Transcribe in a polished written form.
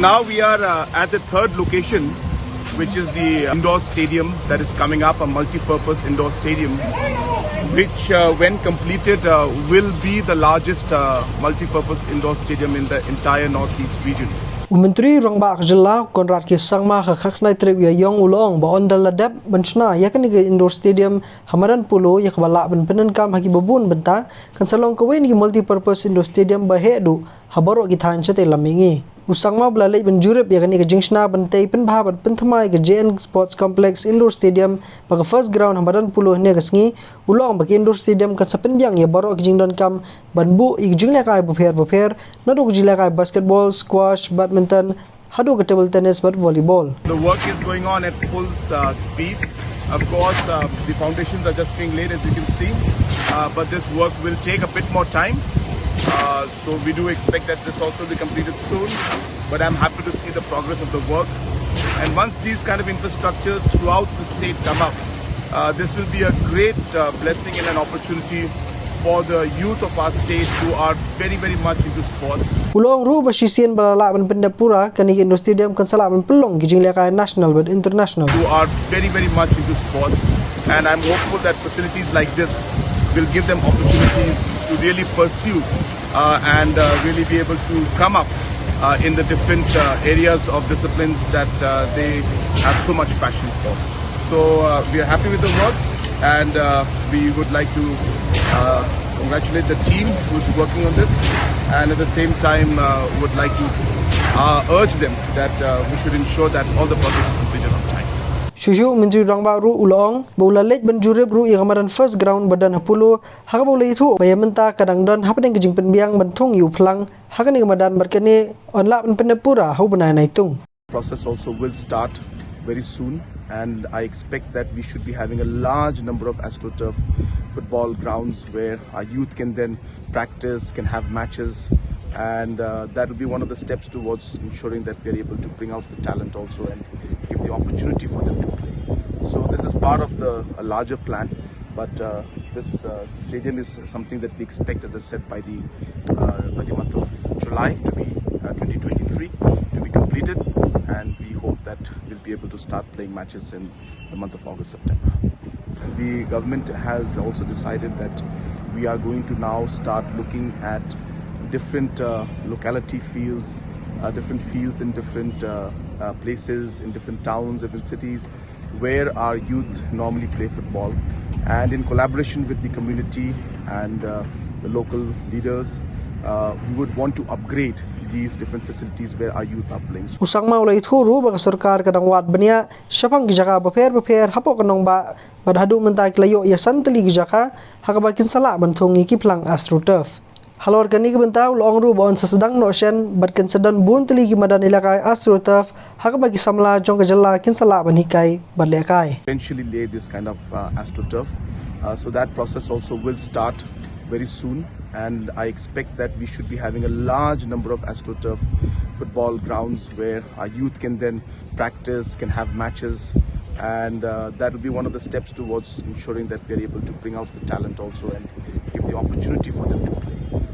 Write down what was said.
now we are at the third location, which is the indoor stadium that is coming up, a multi-purpose indoor stadium, which when completed will be the largest multi-purpose indoor stadium in the entire northeast region. Menteri Rangba Akjela Conrad ki Sangma khak nai trip ya yong ulong ba on dal dap benchna ya kan ge indoor stadium hamaran Polo ya kbala ben penen kam hagi babun benta kan salong ko wen gi multi purpose indoor stadium Baheh du Baroh ki Thaiñ Shatei Mihngi usangma blalai ben jurep ya kan ge jingsna bentai pen bhabat pen thamai ge JN Sports Complex indoor stadium ba first ground hamaran Polo ne gasngi ulong ba indoor stadium kan sapen yang ya Baroh ki jingdon kam banbu ig jingle kai bupher naduk jila kai basketball squash badminton hadu ke table tennis but volleyball. The work is going on at full speed. Of course, the foundations are just being laid, as you can see, but this work will take a bit more time. So we do expect that this also will be completed soon, but I'm happy to see the progress of the work. And once these kind of infrastructures throughout the state come up, this will be a great blessing and an opportunity for the youth of our state who are very much into sports. Ulong ru basisian balala ban pendapura kani indoor stadium kan sala ban pelong gi jingleka national but international. Who are very much into sports, and I'm hopeful that facilities like this will give them opportunities to really pursue and really be able to come up in the different areas of disciplines that they have so much passion for. So we are happy with the work, and we would like to congratulate the team who's working on this, and at the same time would like to urge them that we should ensure that all the projects are completed on time. Shushu Menteri Rangba ru ulong bola lej ben jurep ru igamaran first ground badan hapulu haka bola itu bayamenta kadang don hapadeng kejing penbiang bentung yu plang haka ni gamadan berkene onla ben pendapura hau benai naitung. Process also will start very soon, and I expect that we should be having a large number of AstroTurf football grounds where our youth can then practice, can have matches, and that will be one of the steps towards ensuring that we are able to bring out the talent also and give the opportunity for them to play. So this is part of a larger plan, but this stadium is something that we expect, as I said, by the month of July to be 2023 to be completed, and we hope that we'll be able to start playing matches in the month of August, September. The government has also decided that we are going to now start looking at different locality fields, different fields in different places, in different towns, different cities, where our youth normally play football. And in collaboration with the community and the local leaders, we would want to upgrade these different facilities where our youth are playing. Usangma ulai thuru ba sarkar kadang wat benia syapang gijaka bapher hapok kanong ba badhadu mentai klayo ya santeli gijaka hakabakin sala banthongi ki plang AstroTurf. Halor kani ke bentau long ru bon sesedang no shen batkan sedan bun teli ki madan ilakai AstroTurf hakabagi samla jong kejela kin sala banikai badlekai. Eventually lay this kind of AstroTurf, so that process also will start very soon, and I expect that we should be having a large number of AstroTurf football grounds where our youth can then practice, can have matches, and that will be one of the steps towards ensuring that we are able to bring out the talent also and give the opportunity for them to play.